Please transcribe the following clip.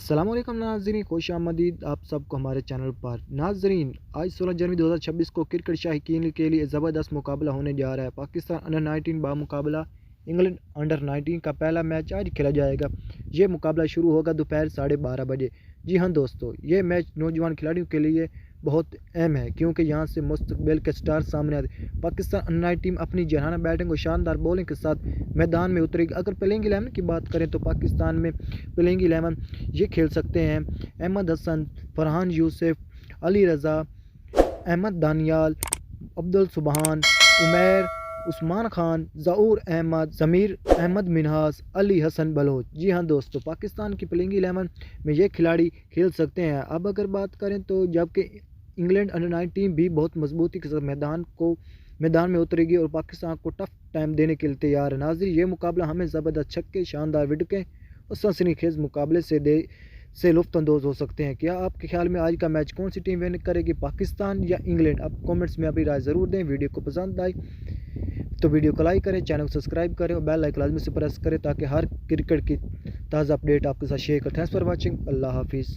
अस्सलाम वालेकुम नाज़रीन, खुश आमदीद आप सबको हमारे चैनल पर। नाज़रीन, आज 16 जनवरी 2026 को क्रिकेट शाहीकीन के लिए ज़बरदस्त मुकाबला होने जा रहा है। पाकिस्तान अंडर 19 बामुकाबला इंग्लैंड अंडर 19 का पहला मैच आज खेला जाएगा। ये मुकाबला शुरू होगा दोपहर 12:30 बजे। जी हाँ दोस्तों, ये मैच नौजवान खिलाड़ियों के लिए बहुत अहम है क्योंकि यहाँ से मुस्तकबिल के स्टार सामने आते। पाकिस्तान अंडर 19 टीम अपनी जहाना बैटिंग और शानदार बॉलिंग के साथ मैदान में उतरेगी। अगर प्लेइंग 11 की बात करें तो पाकिस्तान में प्लेइंग 11 ये खेल सकते हैं: अहमद हसन, फरहान यूसुफ, अली रज़ा, अहमद दानियाल, अब्दुल सुबहान, उमैर, उस्मान खान, ज़हूर अहमद, ज़मीर अहमद मिन्हास, अली हसन बलोच। जी हाँ दोस्तों, पाकिस्तान की प्लेइंग 11 में ये खिलाड़ी खेल सकते हैं। अब अगर बात करें तो जबकि इंग्लैंड अंडर 19 टीम भी बहुत मजबूती के साथ मैदान में उतरेगी और पाकिस्तान को टफ टाइम देने के लिए तैयार है। नाज़रीन, ये मुकाबला हमें ज़बरदस्त छक्के, शानदार विकेटें और सनसनीखेज मुकाबले से लुफ्तअंदोज़ हो सकते हैं। क्या आपके ख्याल में आज का मैच कौन सी टीम विन करेगी, पाकिस्तान या इंग्लैंड? आप कमेंट्स में अपनी राय ज़रूर दें। वीडियो को पसंद आई तो वीडियो को लाइक करें, चैनल को सब्सक्राइब करें और बेल आइकन लाजमी से प्रेस करें ताकि हर क्रिकेट की ताज़ा अपडेट आपके साथ शेयर करें। Thanks for watching. अल्लाह हाफिज़।